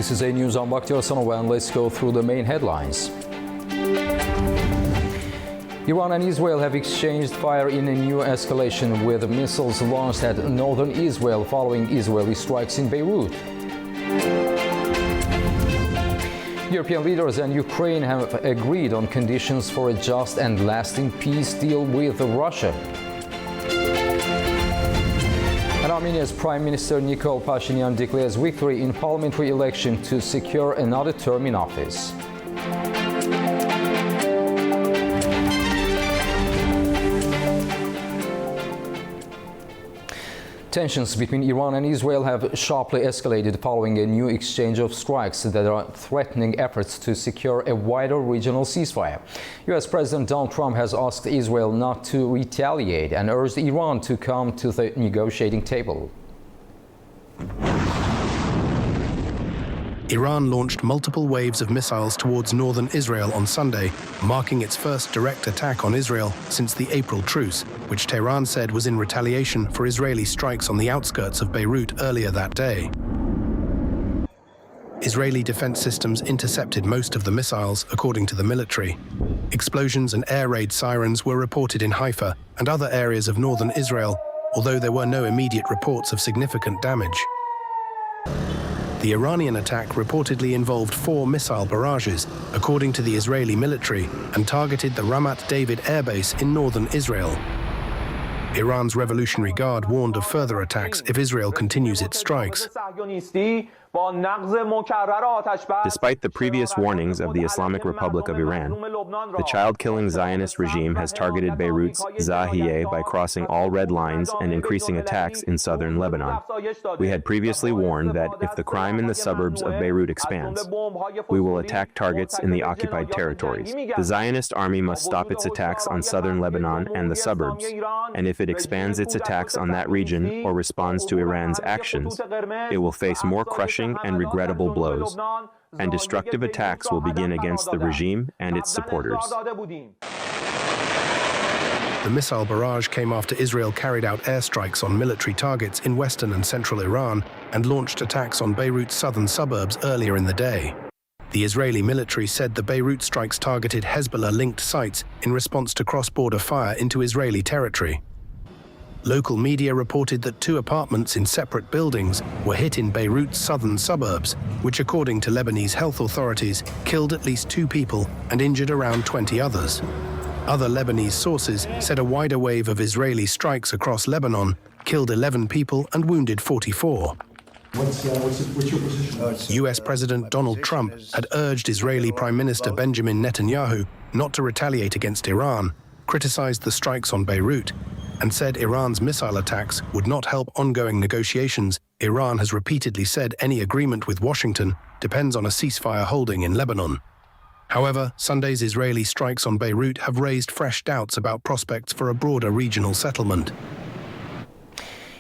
This is A News. I'm Bakhtiar Sanova, and let's go through the main headlines. Iran and Israel have exchanged fire in a new escalation with missiles launched at northern Israel following Israeli strikes in Beirut. European leaders and Ukraine have agreed on conditions for a just and lasting peace deal with Russia. And Armenia's Prime Minister Nikol Pashinyan declares victory in parliamentary election to secure another term in office. Tensions between Iran and Israel have sharply escalated following a new exchange of strikes that are threatening efforts to secure a wider regional ceasefire. U.S. President Donald Trump has asked Israel not to retaliate and urged Iran to come to the negotiating table. Iran launched multiple waves of missiles towards northern Israel on Sunday, marking its first direct attack on Israel since the April truce, which Tehran said was in retaliation for Israeli strikes on the outskirts of Beirut earlier that day. Israeli defense systems intercepted most of the missiles, according to the military. Explosions and air raid sirens were reported in Haifa and other areas of northern Israel, although there were no immediate reports of significant damage. The Iranian attack reportedly involved 4 missile barrages, according to the Israeli military, and targeted the Ramat David airbase in northern Israel. Iran's Revolutionary Guard warned of further attacks if Israel continues its strikes. Despite the previous warnings of the Islamic Republic of Iran, the child-killing Zionist regime has targeted Beirut's Zahieh by crossing all red lines and increasing attacks in southern Lebanon. We had previously warned that if the crime in the suburbs of Beirut expands, we will attack targets in the occupied territories. The Zionist army must stop its attacks on southern Lebanon and the suburbs, and if it expands its attacks on that region or responds to Iran's actions, it will face more crushing and regrettable blows, and destructive attacks will begin against the regime and its supporters. The missile barrage came after Israel carried out airstrikes on military targets in western and central Iran and launched attacks on Beirut's southern suburbs earlier in the day. The Israeli military said the Beirut strikes targeted Hezbollah-linked sites in response to cross-border fire into Israeli territory. Local media reported that 2 apartments in separate buildings were hit in Beirut's southern suburbs, which, according to Lebanese health authorities, killed at least 2 people and injured around 20 others. Other Lebanese sources said a wider wave of Israeli strikes across Lebanon killed 11 people and wounded 44. What's your position? U.S. President Donald Trump had urged Israeli Prime Minister Benjamin Netanyahu not to retaliate against Iran, criticized the strikes on Beirut, and said Iran's missile attacks would not help ongoing negotiations. Iran has repeatedly said any agreement with Washington depends on a ceasefire holding in Lebanon. However, Sunday's Israeli strikes on Beirut have raised fresh doubts about prospects for a broader regional settlement.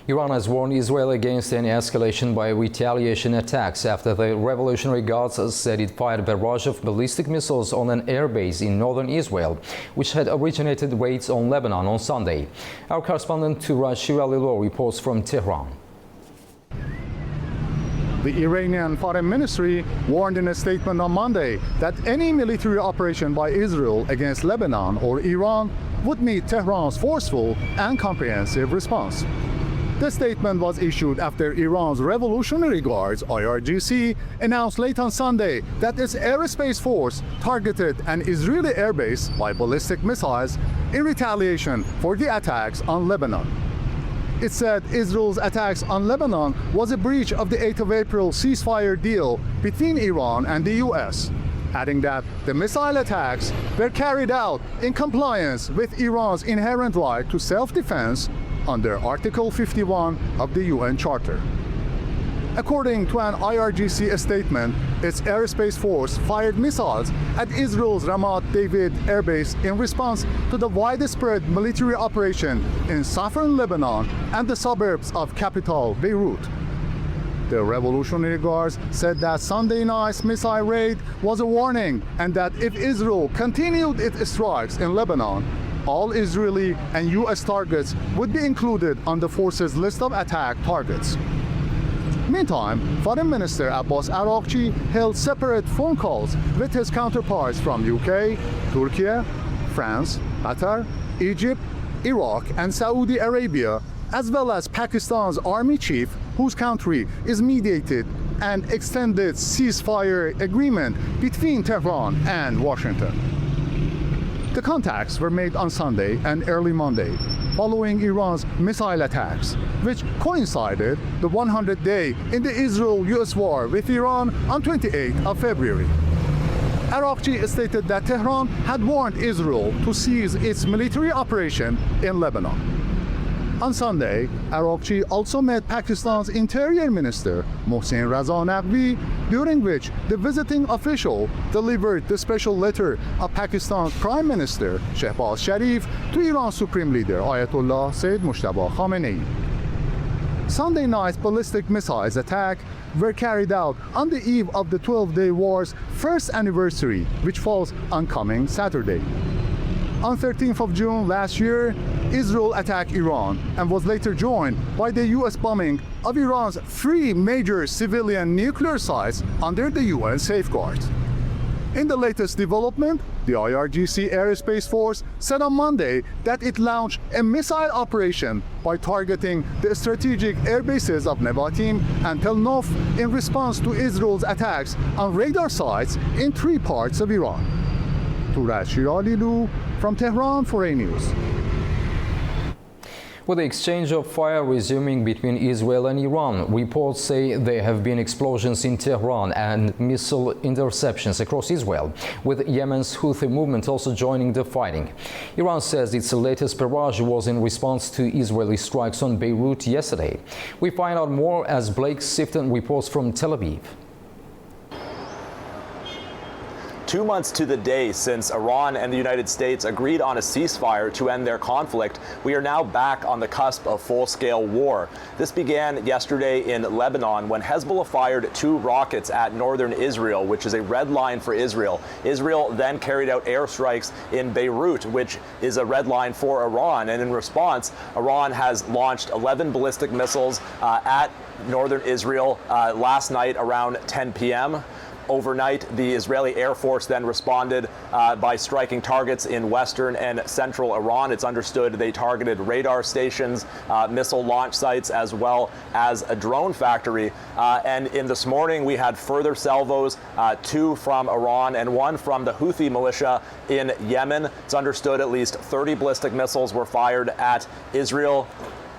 Iran has warned Israel against any escalation by retaliation attacks after the Revolutionary Guards said it fired a barrage of ballistic missiles on an airbase in northern Israel, which had originated raids on Lebanon on Sunday. Our correspondent Tura Shiralilo reports from Tehran. The Iranian Foreign Ministry warned in a statement on Monday that any military operation by Israel against Lebanon or Iran would meet Tehran's forceful and comprehensive response. The statement was issued after Iran's Revolutionary Guards, IRGC, announced late on Sunday that its aerospace force targeted an Israeli airbase by ballistic missiles in retaliation for the attacks on Lebanon. It said Israel's attacks on Lebanon was a breach of the 8th of April ceasefire deal between Iran and the U.S., adding that the missile attacks were carried out in compliance with Iran's inherent right to self-defense under Article 51 of the UN Charter. According to an IRGC statement, its aerospace force fired missiles at Israel's Ramat David airbase in response to the widespread military operation in southern Lebanon and the suburbs of capital Beirut. The Revolutionary Guards said that Sunday night's missile raid was a warning and that if Israel continued its strikes in Lebanon, all Israeli and U.S. targets would be included on the force's list of attack targets. Meantime, Foreign Minister Abbas Araghchi held separate phone calls with his counterparts from UK, Turkey, France, Qatar, Egypt, Iraq, and Saudi Arabia, as well as Pakistan's army chief, whose country is mediated an extended ceasefire agreement between Tehran and Washington. The contacts were made on Sunday and early Monday, following Iran's missile attacks, which coincided the 100th day in the Israel-US war with Iran on 28th of February. Araghchi stated that Tehran had warned Israel to cease its military operation in Lebanon. On Sunday, Araghchi also met Pakistan's Interior Minister Mohsin Raza Naqvi, during which the visiting official delivered the special letter of Pakistan's Prime Minister Shehbaz Sharif to Iran's Supreme Leader Ayatollah Sayyid Mujtaba Khamenei. Sunday night's ballistic missiles attack were carried out on the eve of the 12-day war's first anniversary, which falls on coming Saturday. On 13th of June last year, Israel attacked Iran and was later joined by the US bombing of Iran's 3 major civilian nuclear sites under the UN safeguards. In the latest development, the IRGC Aerospace Force said on Monday that it launched a missile operation by targeting the strategic air bases of Nevatim and Tel Nof in response to Israel's attacks on radar sites in 3 parts of Iran. Turad Shiralilu from Tehran for A News. With the exchange of fire resuming between Israel and Iran, reports say there have been explosions in Tehran and missile interceptions across Israel, with Yemen's Houthi movement also joining the fighting. Iran says its latest barrage was in response to Israeli strikes on Beirut yesterday. We find out more as Blake Sifton reports from Tel Aviv. 2 months to the day since Iran and the United States agreed on a ceasefire to end their conflict, we are now back on the cusp of full-scale war. This began yesterday in Lebanon when Hezbollah fired 2 rockets at northern Israel, which is a red line for Israel. Israel then carried out airstrikes in Beirut, which is a red line for Iran. And in response, Iran has launched 11 ballistic missiles at northern Israel last night around 10 p.m. Overnight, the Israeli Air Force then responded by striking targets in western and central Iran. It's understood they targeted radar stations, missile launch sites, as well as a drone factory. And in this morning, we had further salvos, 2 from Iran and 1 from the Houthi militia in Yemen. It's understood at least 30 ballistic missiles were fired at Israel.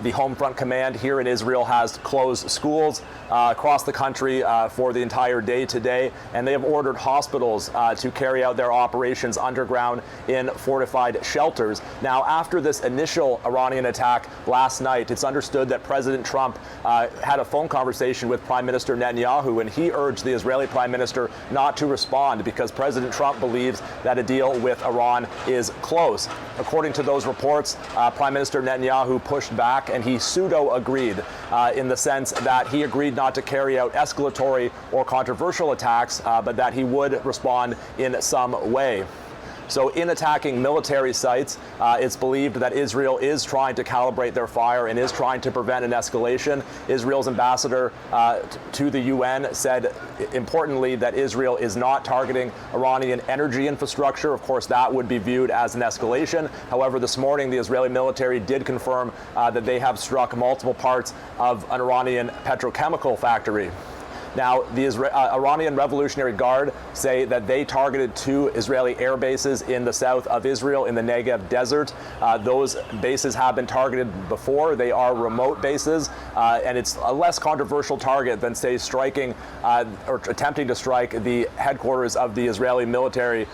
The Home Front Command here in Israel has closed schools across the country for the entire day today, and they have ordered hospitals to carry out their operations underground in fortified shelters. Now, after this initial Iranian attack last night, it's understood that President Trump had a phone conversation with Prime Minister Netanyahu, and he urged the Israeli Prime Minister not to respond because President Trump believes that a deal with Iran is close. According to those reports, Prime Minister Netanyahu pushed back and he pseudo-agreed in the sense that he agreed not to carry out escalatory or controversial attacks, but that he would respond in some way. So in attacking military sites, it's believed that Israel is trying to calibrate their fire and is trying to prevent an escalation. Israel's ambassador to the UN said, importantly, that Israel is not targeting Iranian energy infrastructure. Of course, that would be viewed as an escalation. However, this morning, the Israeli military did confirm that they have struck multiple parts of an Iranian petrochemical factory. Now, the Iranian Revolutionary Guard say that they targeted 2 Israeli air bases in the south of Israel in the Negev desert. Those bases have been targeted before. They are remote bases, and it's a less controversial target than, say, striking or attempting to strike the headquarters of the Israeli military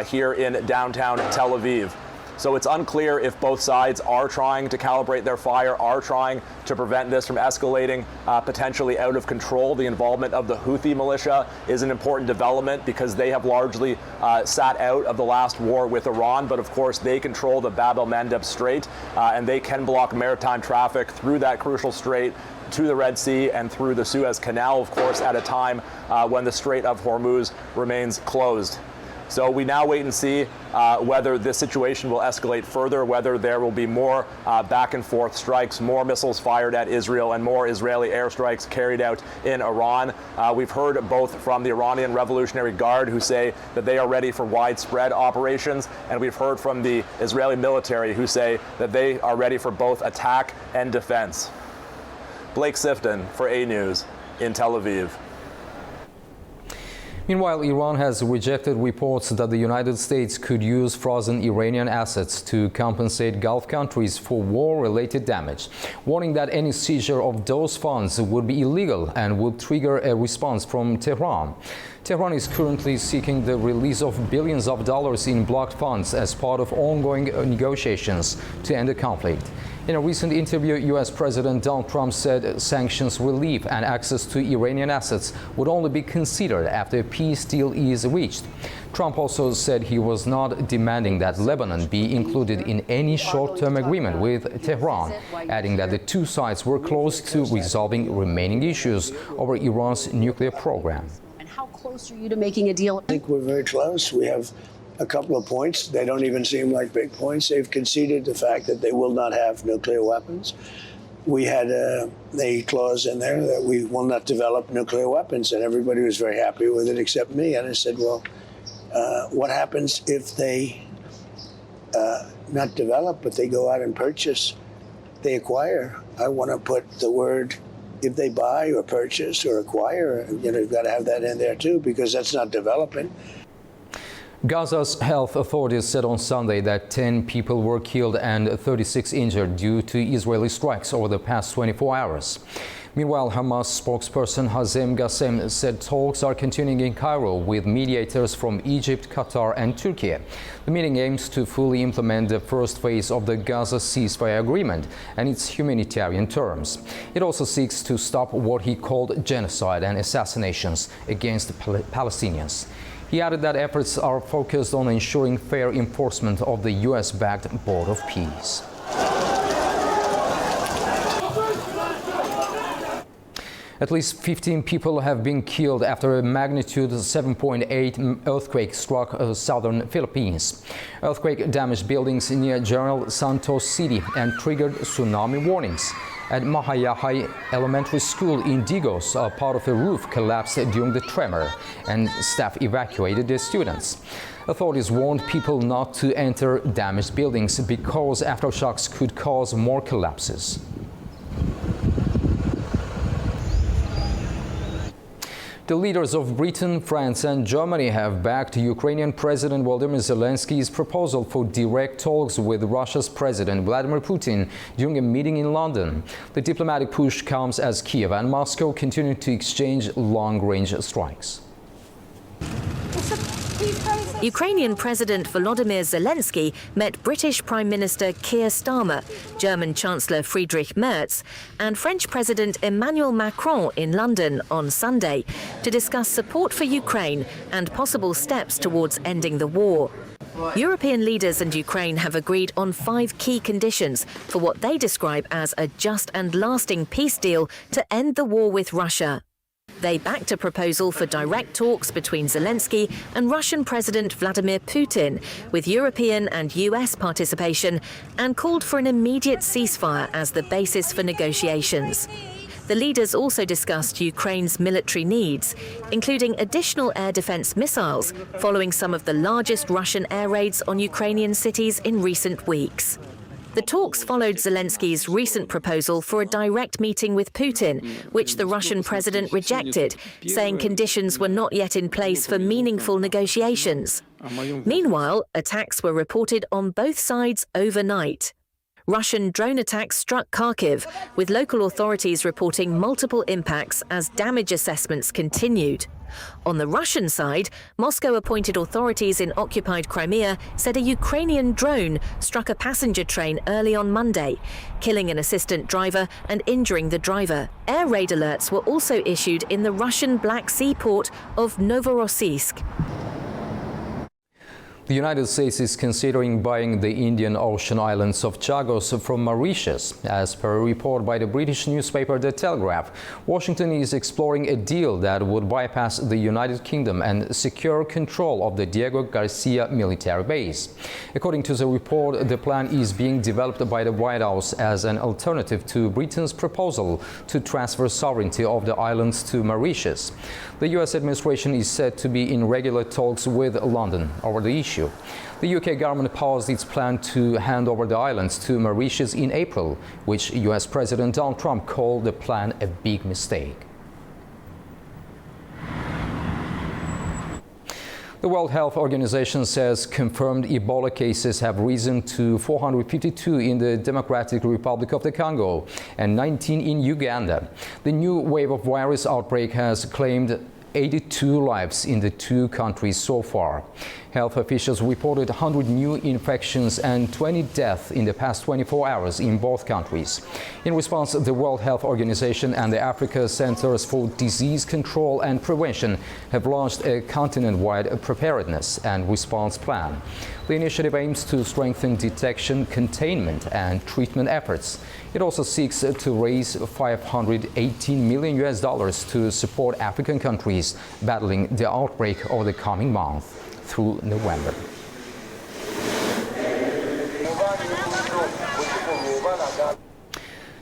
here in downtown Tel Aviv. So it's unclear if both sides are trying to calibrate their fire, are trying to prevent this from escalating potentially out of control. The involvement of the Houthi militia is an important development because they have largely sat out of the last war with Iran. But of course, they control the Bab el-Mandeb Strait, and they can block maritime traffic through that crucial strait to the Red Sea and through the Suez Canal, of course, at a time when the Strait of Hormuz remains closed. So we now wait and see whether this situation will escalate further, whether there will be more back and forth strikes, more missiles fired at Israel, and more Israeli airstrikes carried out in Iran. We've heard both from the Iranian Revolutionary Guard, who say that they are ready for widespread operations, and we've heard from the Israeli military, who say that they are ready for both attack and defense. Blake Sifton for A News in Tel Aviv. Meanwhile, Iran has rejected reports that the United States could use frozen Iranian assets to compensate Gulf countries for war-related damage, warning that any seizure of those funds would be illegal and would trigger a response from Tehran. Tehran is currently seeking the release of billions of dollars in blocked funds as part of ongoing negotiations to end the conflict. In a recent interview, U.S. President Donald Trump said sanctions relief and access to Iranian assets would only be considered after a peace deal is reached. Trump also said he was not demanding that Lebanon be included in any short-term agreement with Tehran, adding that the two sides were close to resolving remaining issues over Iran's nuclear program. And how close are you to making a deal? I think we're very close. We have a couple of points. They don't even seem like big points. They've conceded the fact that they will not have nuclear weapons. We had a clause in there that we will not develop nuclear weapons, and everybody was very happy with it except me. And I said, well, what happens if they not develop, but they go out and purchase, they acquire? I want to put the word, if they buy or purchase or acquire, you've got to have that in there too, because that's not developing. Gaza's health authorities said on Sunday that 10 people were killed and 36 injured due to Israeli strikes over the past 24 hours. Meanwhile, Hamas spokesperson Hazem Gassem said talks are continuing in Cairo with mediators from Egypt, Qatar and Turkey. The meeting aims to fully implement the first phase of the Gaza ceasefire agreement and its humanitarian terms. It also seeks to stop what he called genocide and assassinations against Palestinians. He added that efforts are focused on ensuring fair enforcement of the U.S.-backed Board of Peace. At least 15 people have been killed after a magnitude 7.8 earthquake struck southern Philippines. Earthquake damaged buildings near General Santos City and triggered tsunami warnings. At Mahayahay Elementary School in Digos, a part of a roof collapsed during the tremor, and staff evacuated their students. Authorities warned people not to enter damaged buildings because aftershocks could cause more collapses. The leaders of Britain, France and Germany have backed Ukrainian President Volodymyr Zelensky's proposal for direct talks with Russia's President Vladimir Putin during a meeting in London. The diplomatic push comes as Kiev and Moscow continue to exchange long-range strikes. Ukrainian President Volodymyr Zelensky met British Prime Minister Keir Starmer, German Chancellor Friedrich Merz, and French President Emmanuel Macron in London on Sunday to discuss support for Ukraine and possible steps towards ending the war. European leaders and Ukraine have agreed on 5 key conditions for what they describe as a just and lasting peace deal to end the war with Russia. They backed a proposal for direct talks between Zelensky and Russian President Vladimir Putin, with European and US participation, and called for an immediate ceasefire as the basis for negotiations. The leaders also discussed Ukraine's military needs, including additional air defense missiles, following some of the largest Russian air raids on Ukrainian cities in recent weeks. The talks followed Zelensky's recent proposal for a direct meeting with Putin, which the Russian president rejected, saying conditions were not yet in place for meaningful negotiations. Meanwhile, attacks were reported on both sides overnight. Russian drone attacks struck Kharkiv, with local authorities reporting multiple impacts as damage assessments continued. On the Russian side, Moscow-appointed authorities in occupied Crimea said a Ukrainian drone struck a passenger train early on Monday, killing an assistant driver and injuring the driver. Air raid alerts were also issued in the Russian Black Sea port of Novorossiysk. The United States is considering buying the Indian Ocean islands of Chagos from Mauritius. As per a report by the British newspaper The Telegraph, Washington is exploring a deal that would bypass the United Kingdom and secure control of the Diego Garcia military base. According to the report, the plan is being developed by the White House as an alternative to Britain's proposal to transfer sovereignty of the islands to Mauritius. The U.S. administration is said to be in regular talks with London over the issue. The UK government paused its plan to hand over the islands to Mauritius in April, which US President Donald Trump called the plan a big mistake. The World Health Organization says confirmed Ebola cases have risen to 452 in the Democratic Republic of the Congo and 19 in Uganda. The new wave of virus outbreak has claimed 82 lives in the two countries so far. Health officials reported 100 new infections and 20 deaths in the past 24 hours in both countries. In response, the World Health Organization and the Africa Centers for Disease Control and Prevention have launched a continent-wide preparedness and response plan. The initiative aims to strengthen detection, containment, and treatment efforts. It also seeks to raise $518 million to support African countries battling the outbreak over the coming month through November.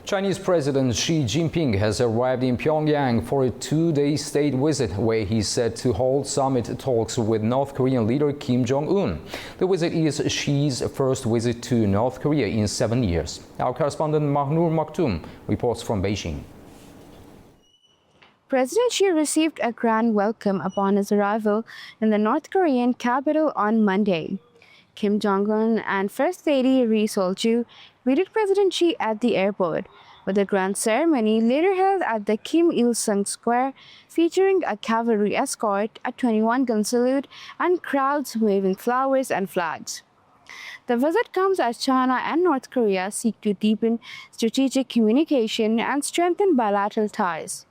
Chinese President Xi Jinping has arrived in Pyongyang for a two-day state visit where he is set to hold summit talks with North Korean leader Kim Jong-un. The visit is Xi's first visit to North Korea in 7 years. Our correspondent Mahnur Maktoum reports from Beijing. President Xi received a grand welcome upon his arrival in the North Korean capital on Monday. Kim Jong-un and First Lady Ri Sol-ju greeted President Xi at the airport, with a grand ceremony later held at the Kim Il-sung Square, featuring a cavalry escort, a 21-gun salute, and crowds waving flowers and flags. The visit comes as China and North Korea seek to deepen strategic communication and strengthen bilateral ties.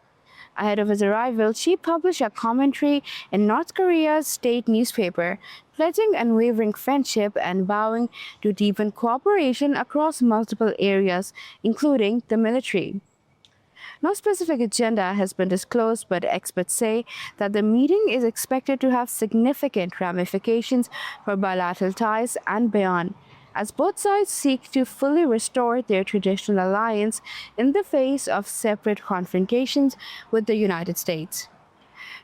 Ahead of his arrival, Xi published a commentary in North Korea's state newspaper, pledging unwavering friendship and vowing to deepen cooperation across multiple areas, including the military. No specific agenda has been disclosed, but experts say that the meeting is expected to have significant ramifications for bilateral ties and beyond, as both sides seek to fully restore their traditional alliance in the face of separate confrontations with the United States.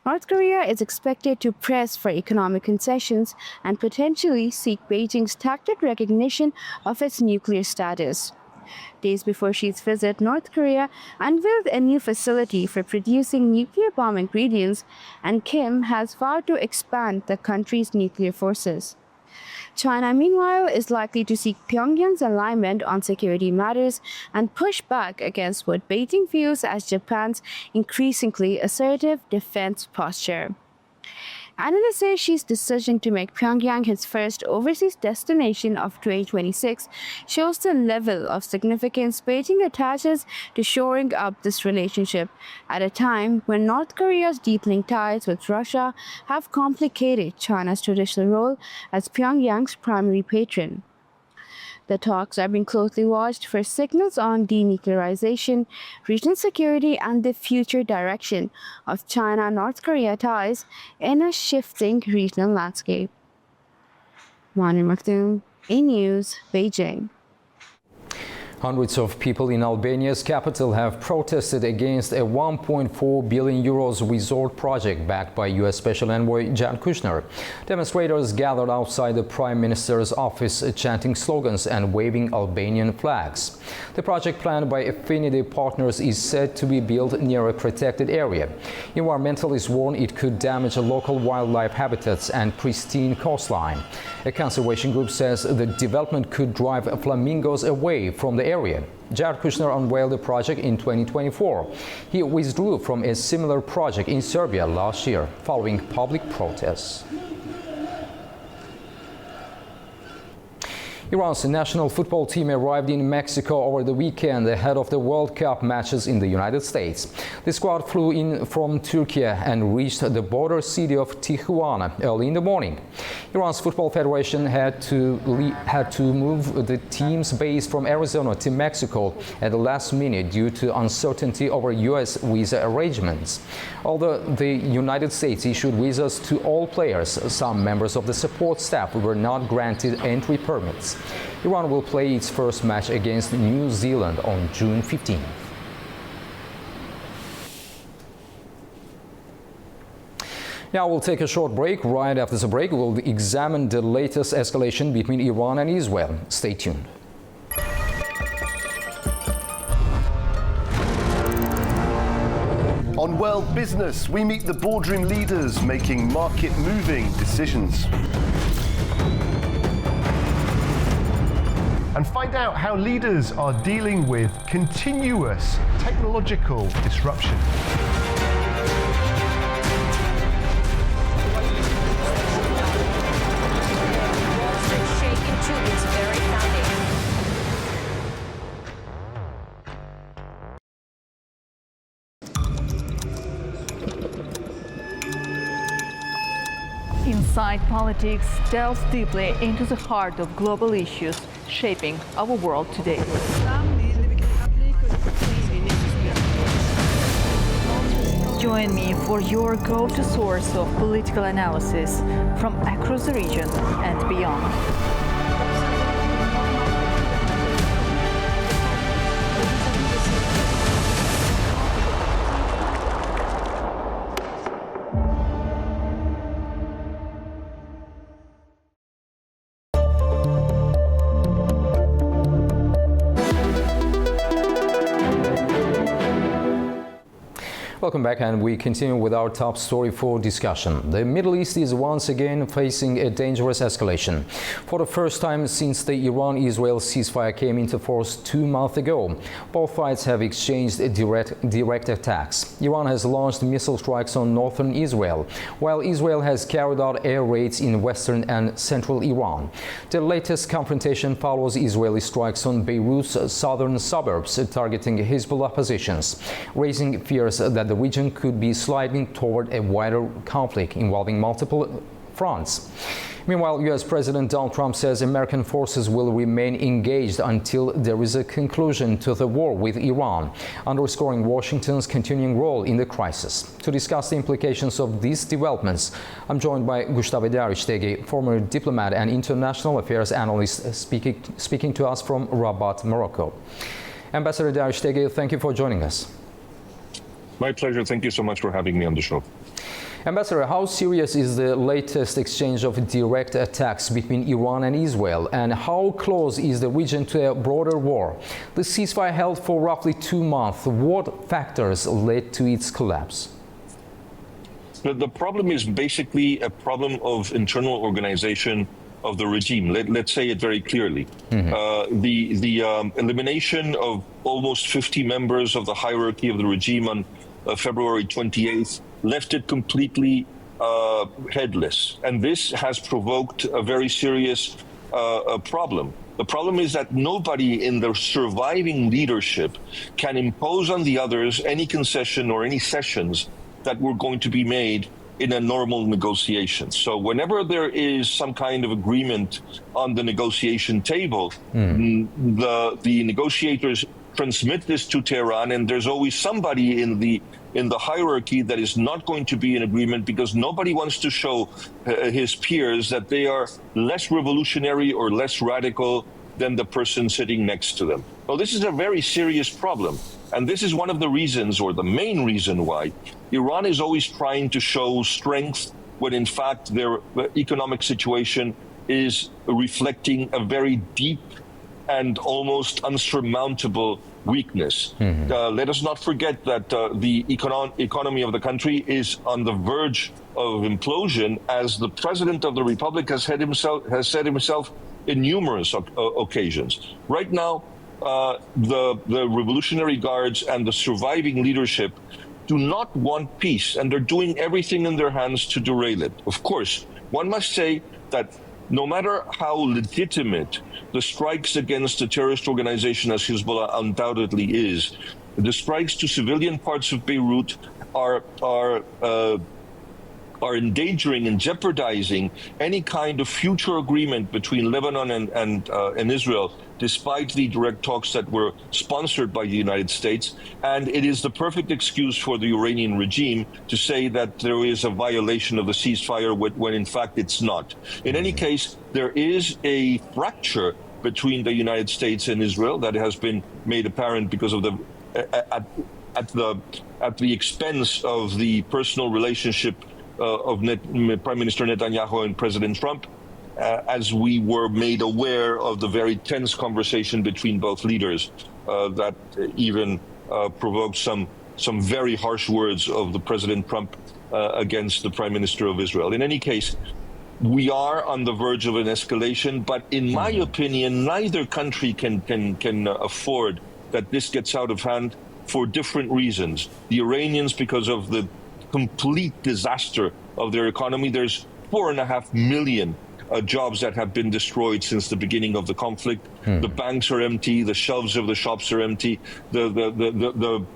North Korea is expected to press for economic concessions and potentially seek Beijing's tacit recognition of its nuclear status. Days before Xi's visit, North Korea unveiled a new facility for producing nuclear bomb ingredients, and Kim has vowed to expand the country's nuclear forces. China, meanwhile, is likely to seek Pyongyang's alignment on security matters and push back against what Beijing views as Japan's increasingly assertive defense posture. Analysts say Xi's decision to make Pyongyang his first overseas destination of 2026 shows the level of significance Beijing attaches to shoring up this relationship at a time when North Korea's deepening ties with Russia have complicated China's traditional role as Pyongyang's primary patron. The talks are being closely watched for signals on denuclearization, regional security, and the future direction of China-North Korea ties in a shifting regional landscape. Manu Maktoum, A-News, Beijing. Hundreds of people in Albania's capital have protested against a 1.4 billion euros resort project backed by U.S. Special Envoy Jared Kushner. Demonstrators gathered outside the Prime Minister's office chanting slogans and waving Albanian flags. The project planned by Affinity Partners is said to be built near a protected area. Environmentalists warn it could damage local wildlife habitats and pristine coastline. A conservation group says the development could drive flamingos away from the area. Jared Kushner unveiled the project in 2024. He withdrew from a similar project in Serbia last year following public protests. Iran's national football team arrived in Mexico over the weekend ahead of the World Cup matches in the United States. The squad flew in from Turkey and reached the border city of Tijuana early in the morning. Iran's Football Federation had to move the team's base from Arizona to Mexico at the last minute due to uncertainty over U.S. visa arrangements. Although the United States issued visas to all players, some members of the support staff were not granted entry permits. Iran will play its first match against New Zealand on June 15th. Now we'll take a short break. Right after the break, we'll examine the latest escalation between Iran and Israel. Stay tuned. On World Business, we meet the boardroom leaders making market-moving decisions. And find out how leaders are dealing with continuous technological disruption. Inside Politics delves deeply into the heart of global issues shaping our world today. Join me for your go-to source of political analysis from across the region and beyond. Welcome back, and we continue with our top story for discussion. The Middle East is once again facing a dangerous escalation. For the first time since the Iran-Israel ceasefire came into force 2 months ago, both sides have exchanged direct attacks. Iran has launched missile strikes on northern Israel, while Israel has carried out air raids in western and central Iran. The latest confrontation follows Israeli strikes on Beirut's southern suburbs, targeting Hezbollah positions, raising fears that the region could be sliding toward a wider conflict involving multiple fronts. Meanwhile, U.S. President Donald Trump says American forces will remain engaged until there is a conclusion to the war with Iran, underscoring Washington's continuing role in the crisis. To discuss the implications of these developments, I'm joined by Gustavo Darishtegui, former diplomat and international affairs analyst, speaking to us from Rabat, Morocco. Ambassador Darishtegui, thank you for joining us. My pleasure. Thank you so much for having me on the show. Ambassador, how serious is the latest exchange of direct attacks between Iran and Israel, and how close is the region to a broader war? The ceasefire held for roughly 2 months. What factors led to its collapse? The problem is basically a problem of internal organization of the regime. Let's say it very clearly. The elimination of almost 50 members of the hierarchy of the regime on February 28th left it completely headless. And this has provoked a very serious problem. The problem is that nobody in the surviving leadership can impose on the others any concession or any cessions that were going to be made in a normal negotiation. So whenever there is some kind of agreement on the negotiation table, the negotiators transmit this to Tehran, and there's always somebody in the hierarchy that is not going to be in agreement because nobody wants to show his peers that they are less revolutionary or less radical than the person sitting next to them. So this is a very serious problem. And this is one of the reasons, or the main reason, why Iran is always trying to show strength when in fact their economic situation is reflecting a very deep and almost unsurmountable weakness. Let us not forget that the economy of the country is on the verge of implosion, as the president of the republic has said himself in numerous occasions. Right now, the Revolutionary Guards and the surviving leadership do not want peace, and they're doing everything in their hands to derail it. Of course, one must say that no matter how legitimate the strikes against the terrorist organization as Hezbollah undoubtedly is, the strikes to civilian parts of Beirut are endangering and jeopardizing any kind of future agreement between Lebanon and Israel, despite the direct talks that were sponsored by the United States. And it is the perfect excuse for the Iranian regime to say that there is a violation of the ceasefire when in fact it's not. In any case, there is a fracture between the United States and Israel that has been made apparent because of at the expense of the personal relationship of Prime Minister Netanyahu and President Trump, as we were made aware of the very tense conversation between both leaders that even provoked some very harsh words of the President Trump against the Prime Minister of Israel. In any case, we are on the verge of an escalation, but in my opinion, neither country can afford that this gets out of hand for different reasons. The Iranians, because of the complete disaster of their economy. There's 4.5 million jobs that have been destroyed since the beginning of the conflict. The banks are empty. The shelves of the shops are empty. The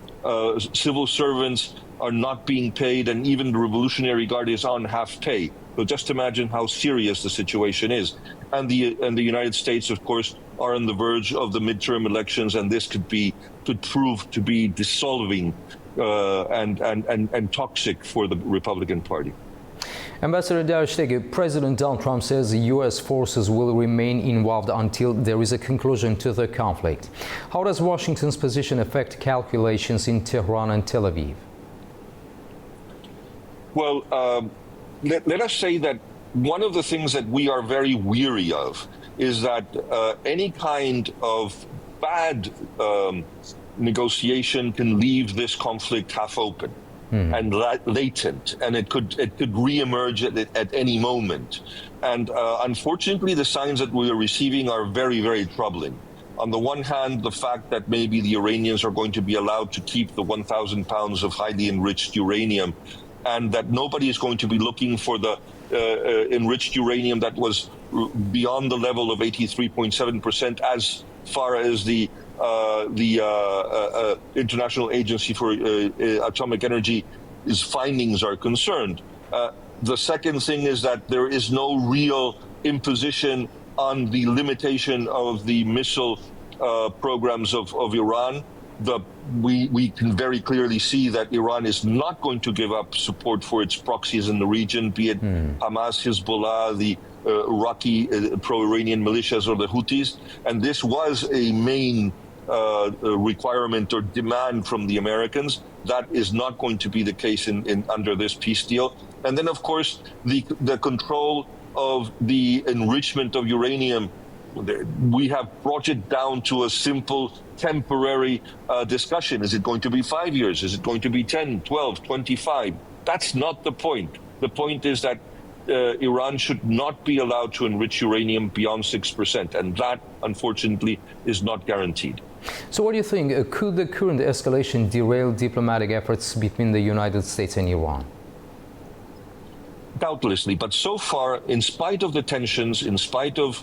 civil servants are not being paid, and even the Revolutionary Guard is on half pay. So just imagine how serious the situation is. And the United States, of course, are on the verge of the midterm elections, and this could prove to be dissolving and toxic for the Republican Party. Ambassador Darüştegi, President Donald Trump says the U.S. forces will remain involved until there is a conclusion to the conflict. How does Washington's position affect calculations in Tehran and Tel Aviv? Well, let us say that one of the things that we are very weary of is that any kind of bad negotiation can leave this conflict half open and latent, and it could reemerge at any moment. And unfortunately, the signs that we are receiving are very, very troubling. On the one hand, the fact that maybe the Iranians are going to be allowed to keep the 1,000 pounds of highly enriched uranium, and that nobody is going to be looking for the enriched uranium that was beyond the level of 83.7% as far as the International Agency for Atomic Energy's findings are concerned. The second thing is that there is no real imposition on the limitation of the missile programs of Iran. We can very clearly see that Iran is not going to give up support for its proxies in the region, be it Hamas, Hezbollah, the Iraqi pro-Iranian militias, or the Houthis. And this was a main requirement or demand from the Americans. That is not going to be the case under this peace deal. And then, of course, the control of the enrichment of uranium. We have brought it down to a simple temporary discussion. Is it going to be 5 years? Is it going to be 10, 12, 25? That's not the point. The point is that Iran should not be allowed to enrich uranium beyond 6%, and that, unfortunately, is not guaranteed. So what do you think? Could the current escalation derail diplomatic efforts between the United States and Iran? Doubtlessly, but so far, in spite of the tensions, in spite of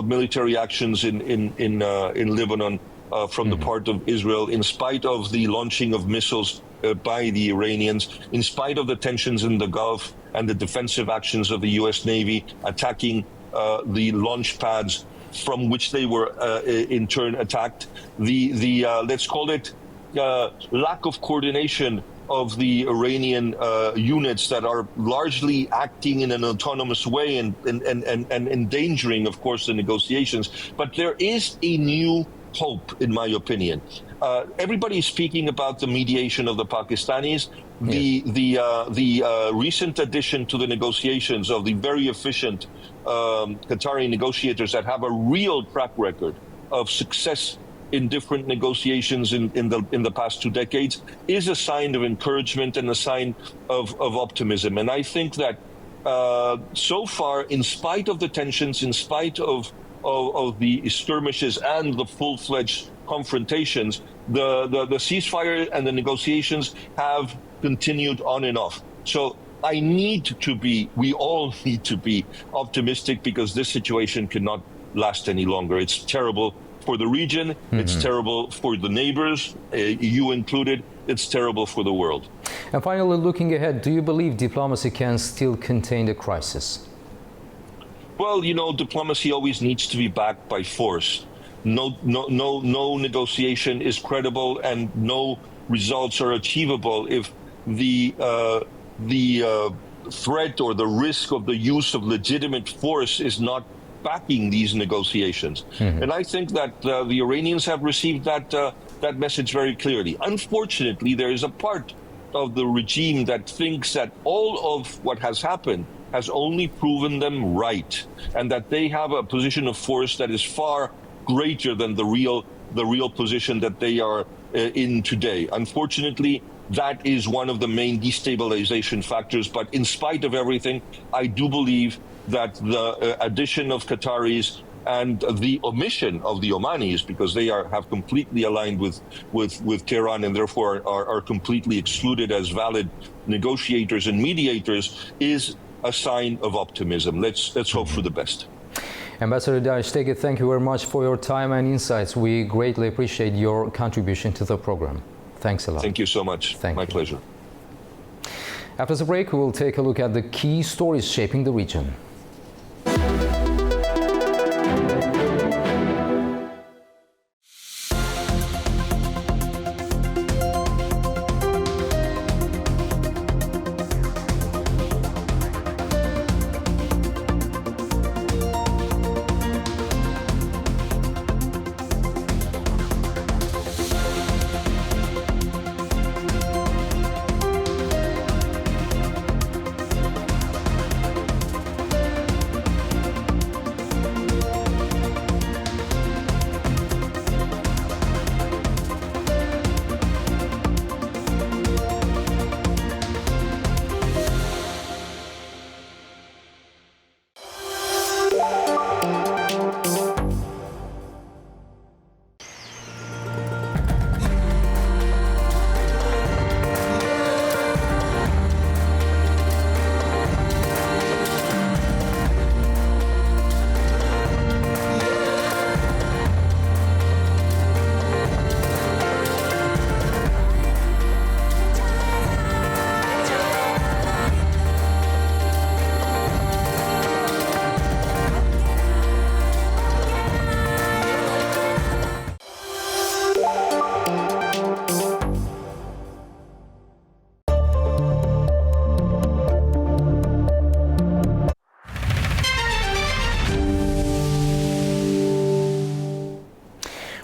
military actions in Lebanon from the part of Israel, in spite of the launching of missiles by the Iranians, in spite of the tensions in the Gulf and the defensive actions of the U.S. Navy attacking the launch pads from which they were in turn attacked, the let's call it lack of coordination of the Iranian units that are largely acting in an autonomous way and endangering, of course, the negotiations. But there is a new hope, in my opinion. Everybody is speaking about the mediation of the Pakistanis. Yes. The recent addition to the negotiations of the very efficient Qatari negotiators that have a real track record of success in different negotiations in the past 2 decades is a sign of encouragement and a sign of optimism. And I think that so far, in spite of the tensions, in spite of the skirmishes and the full-fledged confrontations, the ceasefire and the negotiations have continued on and off. So we all need to be optimistic, because this situation cannot last any longer. It's terrible for the region, it's terrible for the neighbors, you included, it's terrible for the world. And finally, looking ahead, do you believe diplomacy can still contain the crisis? Well, you know, diplomacy always needs to be backed by force. No negotiation is credible, and no results are achievable if the threat or the risk of the use of legitimate force is not backing these negotiations. And I think that the Iranians have received that message very clearly. Unfortunately, there is a part of the regime that thinks that all of what has happened has only proven them right, and that they have a position of force that is far greater than the real position that they are in today. Unfortunately, that is one of the main destabilization factors. But in spite of everything, I do believe that the addition of Qataris and the omission of the Omanis, because they have completely aligned with Tehran and therefore are completely excluded as valid negotiators and mediators, is a sign of optimism. Let's hope for the best. Ambassador Daesh, thank you very much for your time and insights. We greatly appreciate your contribution to the program. Thanks a lot. Thank you so much. My pleasure. After the break, we will take a look at the key stories shaping the region.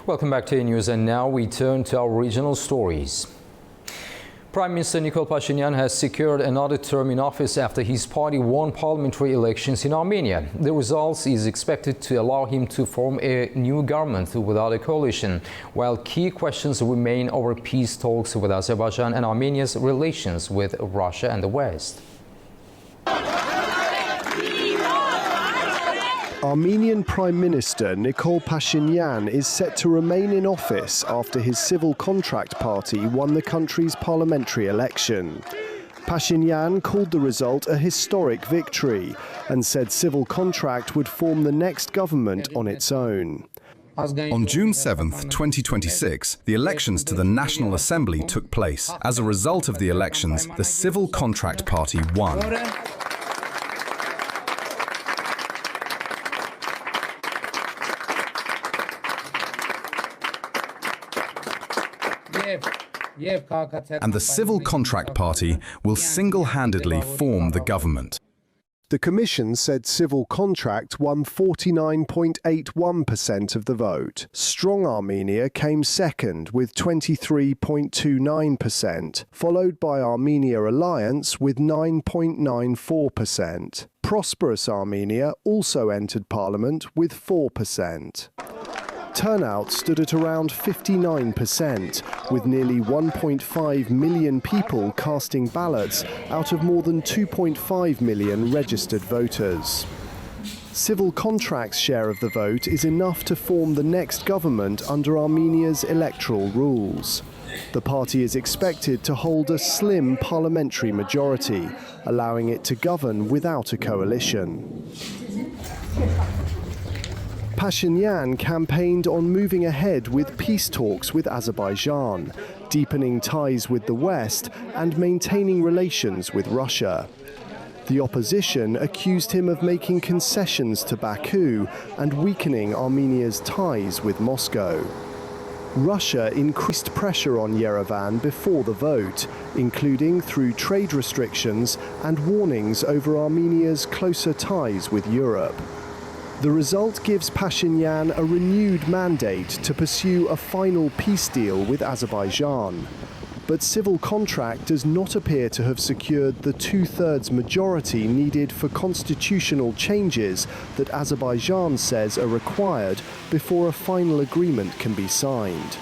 Welcome back to News, and now we turn to our regional stories. Prime Minister Nikol Pashinyan has secured another term in office after his party won parliamentary elections in Armenia. The result is expected to allow him to form a new government without a coalition, while key questions remain over peace talks with Azerbaijan and Armenia's relations with Russia and the West. Armenian Prime Minister Nikol Pashinyan is set to remain in office after his civil contract party won the country's parliamentary election. Pashinyan called the result a historic victory and said civil contract would form the next government on its own. On June 7, 2026, the elections to the National Assembly took place. As a result of the elections, the Civil Contract Party won. And the Civil Contract Party will single-handedly form the government. The Commission said Civil Contract won 49.81% of the vote. Strong Armenia came second with 23.29%, followed by Armenia Alliance with 9.94%. Prosperous Armenia also entered Parliament with 4%. Turnout stood at around 59%, with nearly 1.5 million people casting ballots out of more than 2.5 million registered voters. Civil Contracts' share of the vote is enough to form the next government under Armenia's electoral rules. The party is expected to hold a slim parliamentary majority, allowing it to govern without a coalition. Pashinyan campaigned on moving ahead with peace talks with Azerbaijan, deepening ties with the West and maintaining relations with Russia. The opposition accused him of making concessions to Baku and weakening Armenia's ties with Moscow. Russia increased pressure on Yerevan before the vote, including through trade restrictions and warnings over Armenia's closer ties with Europe. The result gives Pashinyan a renewed mandate to pursue a final peace deal with Azerbaijan. But Civil Contract does not appear to have secured the two-thirds majority needed for constitutional changes that Azerbaijan says are required before a final agreement can be signed.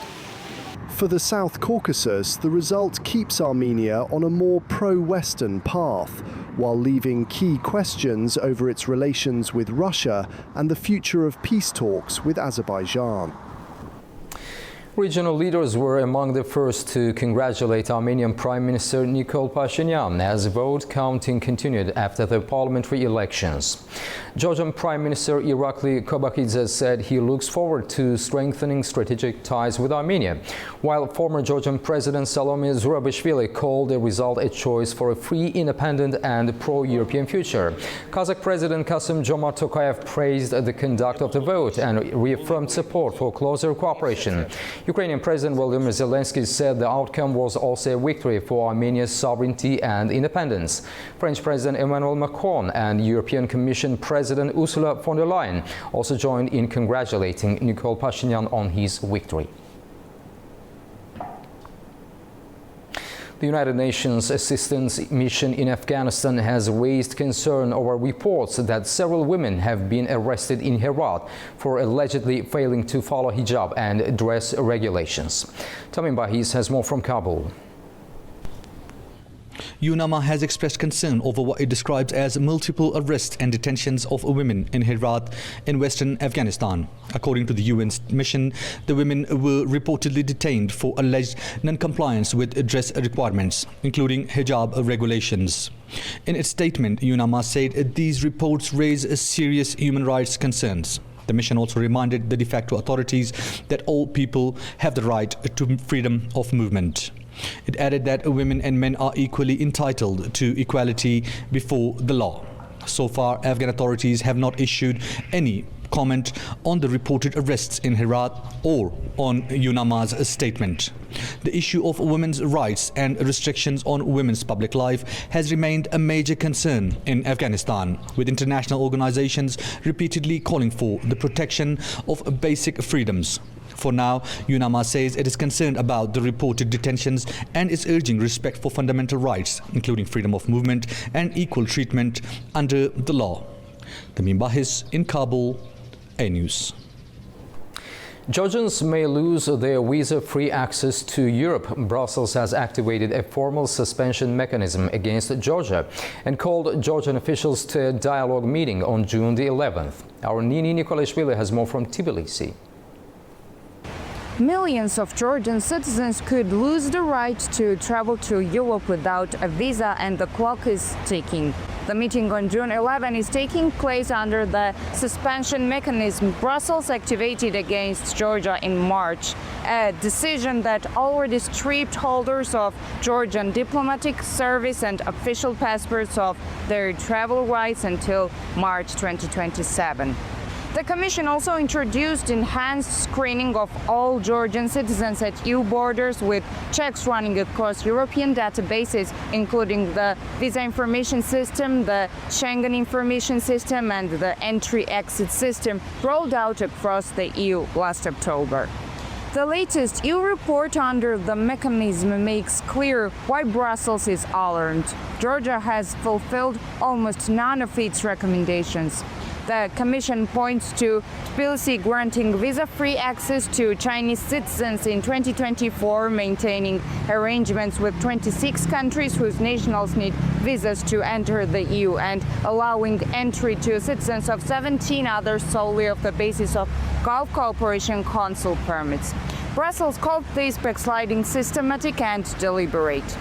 For the South Caucasus, the result keeps Armenia on a more pro-Western path, while leaving key questions over its relations with Russia and the future of peace talks with Azerbaijan. Regional leaders were among the first to congratulate Armenian Prime Minister Nikol Pashinyan as vote counting continued after the parliamentary elections. Georgian Prime Minister Irakli Kobakidze said he looks forward to strengthening strategic ties with Armenia, while former Georgian President Salome Zurabishvili called the result a choice for a free, independent and pro-European future. Kazakh President Kassym-Jomart Tokayev praised the conduct of the vote and reaffirmed support for closer cooperation. Ukrainian President Volodymyr Zelenskyy said the outcome was also a victory for Armenia's sovereignty and independence. French President Emmanuel Macron and European Commission President Ursula von der Leyen also joined in congratulating Nikol Pashinyan on his victory. The United Nations Assistance Mission in Afghanistan has raised concern over reports that several women have been arrested in Herat for allegedly failing to follow hijab and dress regulations. Tamim Bahis has more from Kabul. UNAMA has expressed concern over what it describes as multiple arrests and detentions of women in Herat in western Afghanistan. According to the UN's mission, the women were reportedly detained for alleged non-compliance with dress requirements, including hijab regulations. In its statement, UNAMA said these reports raise serious human rights concerns. The mission also reminded the de facto authorities that all people have the right to freedom of movement. It added that women and men are equally entitled to equality before the law. So far, Afghan authorities have not issued any comment on the reported arrests in Herat or on UNAMA's statement. The issue of women's rights and restrictions on women's public life has remained a major concern in Afghanistan, with international organizations repeatedly calling for the protection of basic freedoms. For now, UNAMA says it is concerned about the reported detentions and is urging respect for fundamental rights, including freedom of movement and equal treatment under the law. Tamim Bahis in Kabul, A News. Georgians may lose their visa-free access to Europe. Brussels has activated a formal suspension mechanism against Georgia and called Georgian officials to a dialogue meeting on June the 11th. Our Nini Nikolashvili has more from Tbilisi. Millions of Georgian citizens could lose the right to travel to Europe without a visa, and the clock is ticking. The meeting on June 11 is taking place under the suspension mechanism Brussels activated against Georgia in March, a decision that already stripped holders of Georgian diplomatic service and official passports of their travel rights until March 2027. The Commission also introduced enhanced screening of all Georgian citizens at EU borders, with checks running across European databases, including the Visa Information System, the Schengen Information System, and the Entry-Exit System, rolled out across the EU last October. The latest EU report under the mechanism makes clear why Brussels is alarmed. Georgia has fulfilled almost none of its recommendations. The Commission points to Tbilisi granting visa-free access to Chinese citizens in 2024, maintaining arrangements with 26 countries whose nationals need visas to enter the EU, and allowing entry to citizens of 17 others solely on the basis of Gulf Cooperation Council permits. Brussels called this backsliding systematic and deliberate.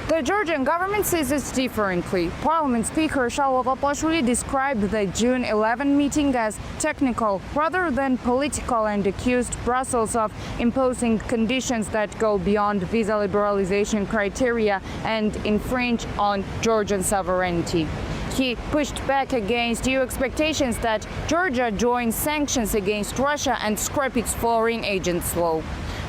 The Georgian government sees it differently. Parliament Speaker Shalva Papashvili described the June 11 meeting as technical rather than political and accused Brussels of imposing conditions that go beyond visa liberalization criteria and infringe on Georgian sovereignty. He pushed back against EU expectations that Georgia join sanctions against Russia and scrap its foreign agents law.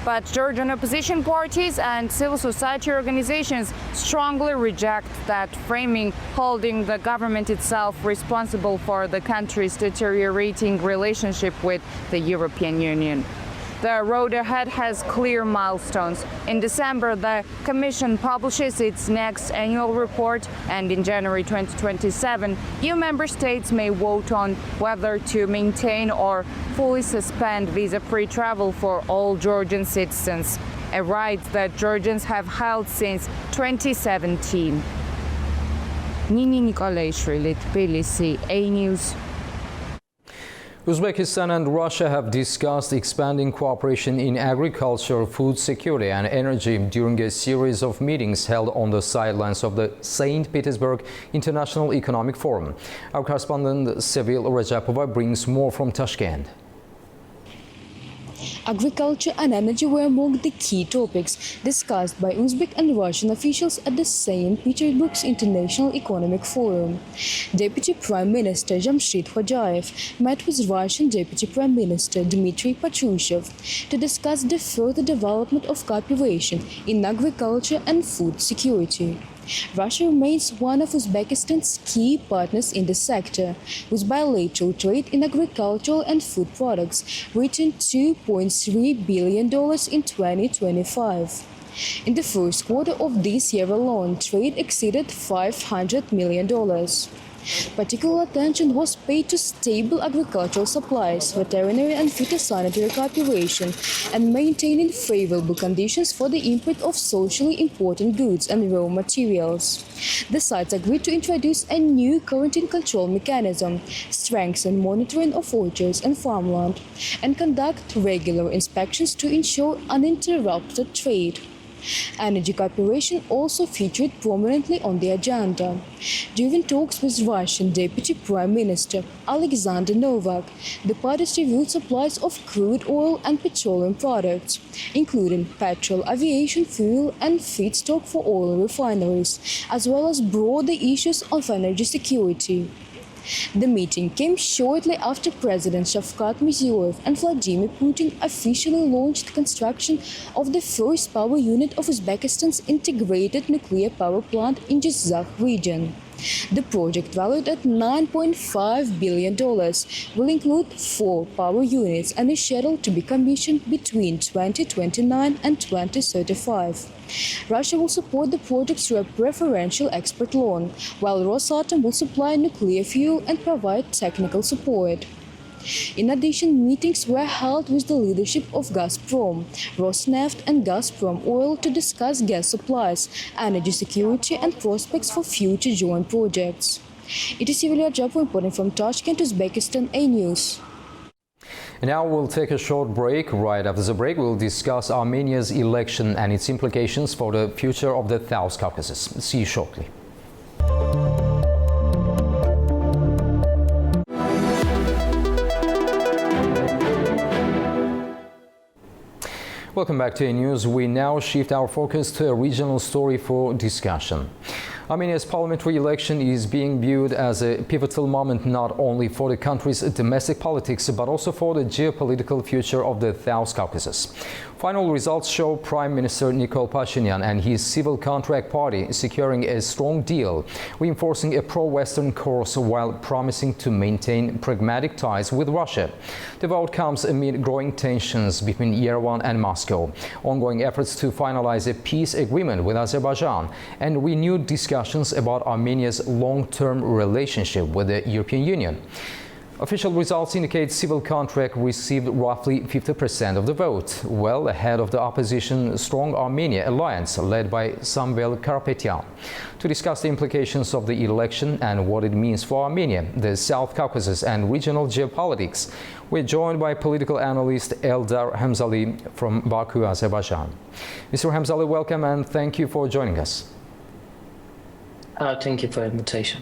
But Georgian opposition parties and civil society organizations strongly reject that framing, holding the government itself responsible for the country's deteriorating relationship with the European Union. The road ahead has clear milestones. In December, the Commission publishes its next annual report, and in January 2027, EU member states may vote on whether to maintain or fully suspend visa-free travel for all Georgian citizens, a right that Georgians have held since 2017. Nini Nikolashvili, Tbilisi, A-News. Uzbekistan and Russia have discussed expanding cooperation in agriculture, food security and energy during a series of meetings held on the sidelines of the St. Petersburg International Economic Forum. Our correspondent Sevil Rajapova brings more from Tashkent. Agriculture and energy were among the key topics discussed by Uzbek and Russian officials at the St. Petersburg's International Economic Forum. Deputy Prime Minister Jamshid Khojayev met with Russian Deputy Prime Minister Dmitry Patrushev to discuss the further development of cooperation in agriculture and food security. Russia remains one of Uzbekistan's key partners in the sector, with bilateral trade in agricultural and food products reaching $2.3 billion in 2025. In the first quarter of this year alone, trade exceeded $500 million. Particular attention was paid to stable agricultural supplies, veterinary and phytosanitary cooperation, and maintaining favorable conditions for the import of socially important goods and raw materials. The sides agreed to introduce a new quarantine control mechanism, strengthen monitoring of orchards and farmland, and conduct regular inspections to ensure uninterrupted trade. Energy cooperation also featured prominently on the agenda. During talks with Russian Deputy Prime Minister Alexander Novak, the parties reviewed supplies of crude oil and petroleum products, including petrol, aviation fuel, and feedstock for oil refineries, as well as broader issues of energy security. The meeting came shortly after President Shavkat Mirziyoyev and Vladimir Putin officially launched construction of the first power unit of Uzbekistan's integrated nuclear power plant in Jizakh region. The project, valued at $9.5 billion, will include 4 power units and is scheduled to be commissioned between 2029 and 2035. Russia will support the project through a preferential export loan, while Rosatom will supply nuclear fuel and provide technical support. In addition, meetings were held with the leadership of Gazprom, Rosneft and Gazprom Oil to discuss gas supplies, energy security and prospects for future joint projects. It is Yulia Japo reporting from Tashkent, Uzbekistan, A-News. Now we'll take a short break. Right after the break, we'll discuss Armenia's election and its implications for the future of the South Caucasus. See you shortly. Welcome back to A-News. We now shift our focus to a regional story for discussion. Armenia's parliamentary election is being viewed as a pivotal moment not only for the country's domestic politics but also for the geopolitical future of the South Caucasus. Final results show Prime Minister Nikol Pashinyan and his civil contract party securing a strong deal, reinforcing a pro-Western course while promising to maintain pragmatic ties with Russia. The vote comes amid growing tensions between Yerevan and Moscow, ongoing efforts to finalize a peace agreement with Azerbaijan, and renewed discussions about Armenia's long-term relationship with the European Union. Official results indicate civil contract received roughly 50% of the vote, well ahead of the opposition Strong Armenia alliance led by Samvel Karapetyan. To discuss the implications of the election and what it means for Armenia, the South Caucasus and regional geopolitics, we're joined by political analyst Eldar Hamzali from Baku, Azerbaijan. Mr. Hamzali, welcome and thank you for joining us. Thank you for the invitation.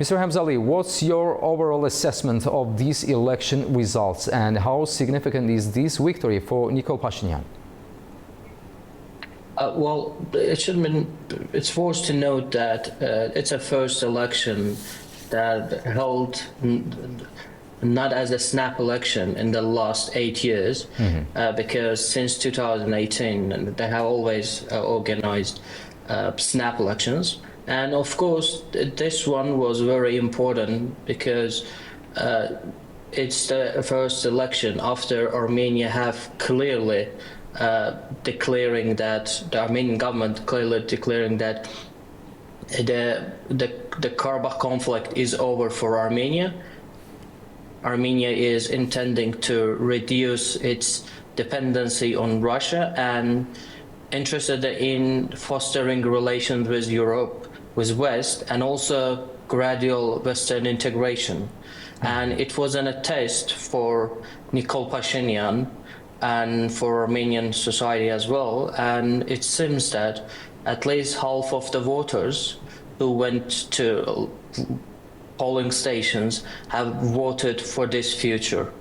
Mr. Hamzali, what's your overall assessment of these election results and how significant is this victory for Nikol Pashinyan? Well, it's forced to note that it's a first election that held not as a snap election in the last 8 years, because since 2018 they have always organized snap elections. And of course, this one was very important because it's the first election after Armenia have clearly declaring that the Armenian government clearly declaring that the Karabakh conflict is over for Armenia. Armenia is intending to reduce its dependency on Russia and interested in fostering relations with Europe, with West, and also gradual Western integration. And it wasn't a test for Nikol Pashinyan and for Armenian society as well. And it seems that at least half of the voters who went to polling stations have voted for this future.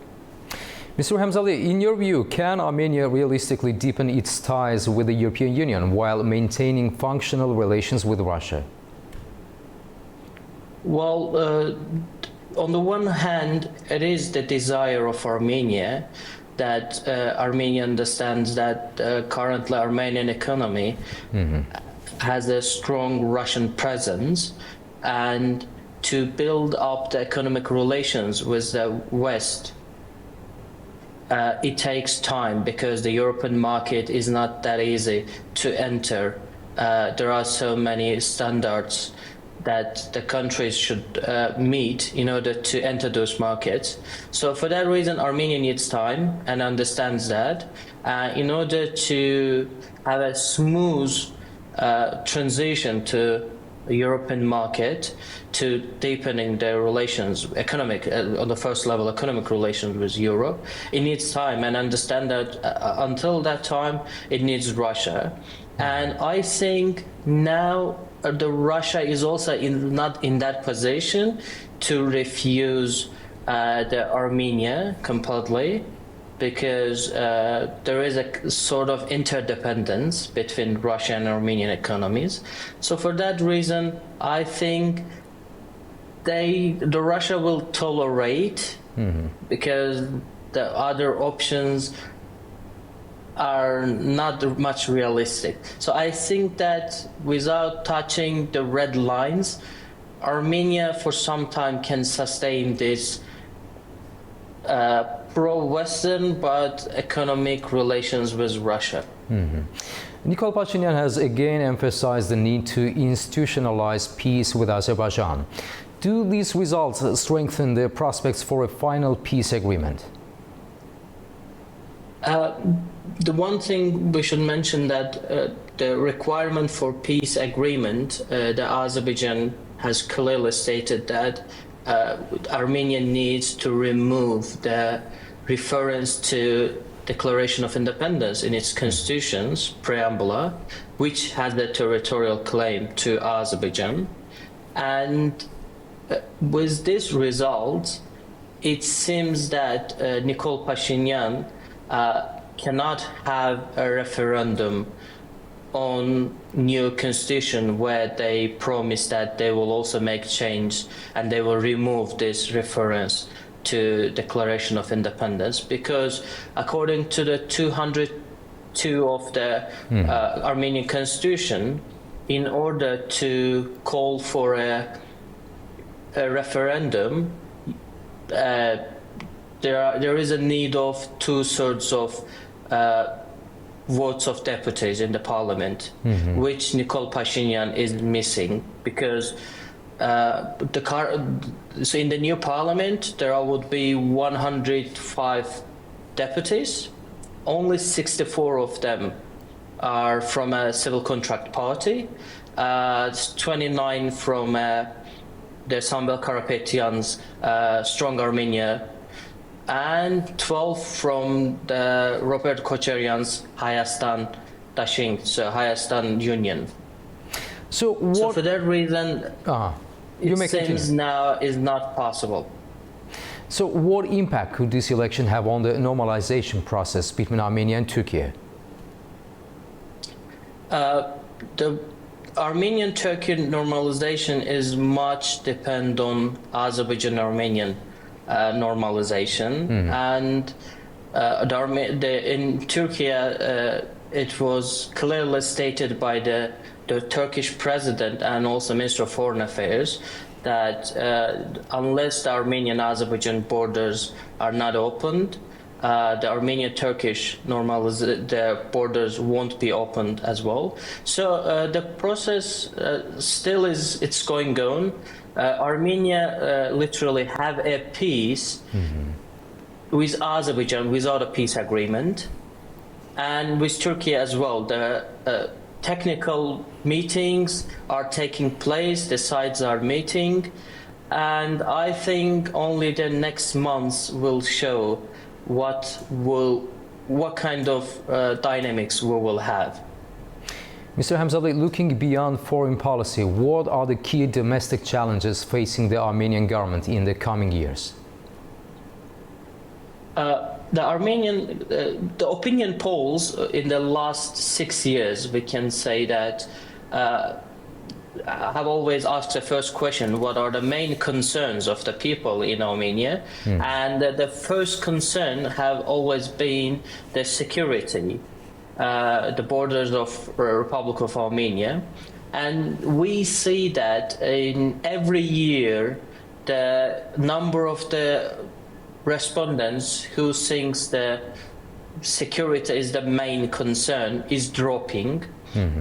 Mr. Hamzali, in your view, can Armenia realistically deepen its ties with the European Union while maintaining functional relations with Russia? Well, on the one hand, it is the desire of Armenia that Armenia understands that currently Armenian economy has a strong Russian presence, and to build up the economic relations with the West, it takes time because the European market is not that easy to enter. There are so many standards that the countries should meet in order to enter those markets. So for that reason, Armenia needs time and understands that in order to have a smooth transition to the European market, to deepening their relations, economic, on the first level, economic relations with Europe. It needs time, and understand that until that time, it needs Russia. And I think now the Russia is also not in that position to refuse the Armenia completely, because there is a sort of interdependence between Russian and Armenian economies. So for that reason, I think the Russia will tolerate, because the other options are not much realistic. So I think that without touching the red lines, Armenia for some time can sustain this pro-Western but economic relations with Russia. Nikol Pashinyan has again emphasized the need to institutionalize peace with Azerbaijan. Do these results strengthen the prospects for a final peace agreement? The one thing we should mention that the requirement for peace agreement, the Azerbaijan has clearly stated that Armenia needs to remove the reference to Declaration of Independence in its constitution's preamble, which has the territorial claim to Azerbaijan. And with this result, it seems that Nikol Pashinyan cannot have a referendum on new constitution where they promise that they will also make change and they will remove this reference to Declaration of Independence, because according to the 202 of the Armenian constitution, in order to call for a referendum, there is a need of 2/3 of votes of deputies in the parliament, which Nikol Pashinyan is missing, because so in the new parliament, there would be 105 deputies. Only 64 of them are from a civil contract party. 29 from the Sambel Karapetyan's Strong Armenia, and 12 from the Robert Kocheryan's Hayastan Dashing, so Hayastan Union. So for that reason, it seems now is not possible. So what impact could this election have on the normalization process between Armenia and Turkey? The Armenian-Turkey normalization is much depend on Azerbaijan-Armenian normalization, and in Turkey it was clearly stated by the Turkish president and also Minister of Foreign Affairs that unless the Armenian-Azerbaijan borders are not opened, the Armenian-Turkish the borders won't be opened as well. So the process still it's going on. Armenia literally have a peace with Azerbaijan without a peace agreement, and with Turkey as well. The technical meetings are taking place, the sides are meeting, and I think only the next months will show what kind of dynamics we will have. Mr. Hamzali, looking beyond foreign policy, what are the key domestic challenges facing the Armenian government in the coming years? The opinion polls in the last 6 years, we can say that have always asked the first question, what are the main concerns of the people in Armenia? And the first concern have always been the security, the borders of Republic of Armenia. And we see that in every year, the number of the respondents who thinks the security is the main concern is dropping.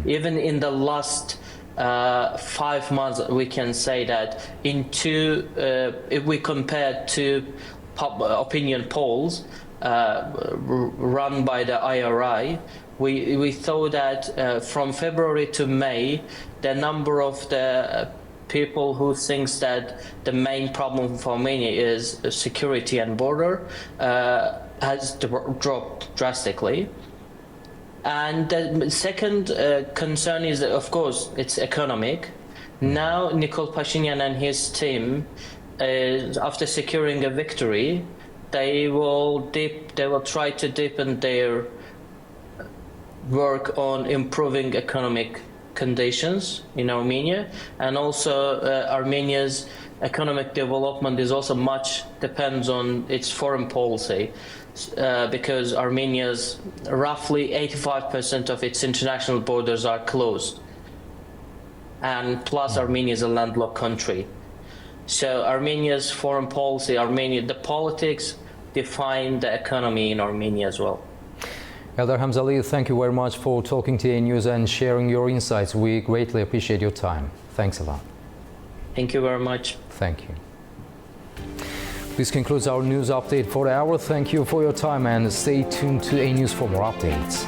Even in the last 5 months, we can say that if we compare to opinion polls run by the IRI, we thought that from February to May, the number of the people who thinks that the main problem for Armenia is security and border has dropped drastically. And the second concern is, of course, it's economic. Now Nikol Pashinyan and his team, after securing a victory, they will try to deepen their work on improving economic conditions in Armenia, and also Armenia's economic development is also much depends on its foreign policy, because Armenia's roughly 85% of its international borders are closed, and plus Armenia is a landlocked country. So Armenia's foreign policy, the politics define the economy in Armenia as well. Eldar Hamzali, thank you very much for talking to A News and sharing your insights. We greatly appreciate your time. Thanks a lot. Thank you very much. Thank you. This concludes our news update for the hour. Thank you for your time and stay tuned to A News for more updates.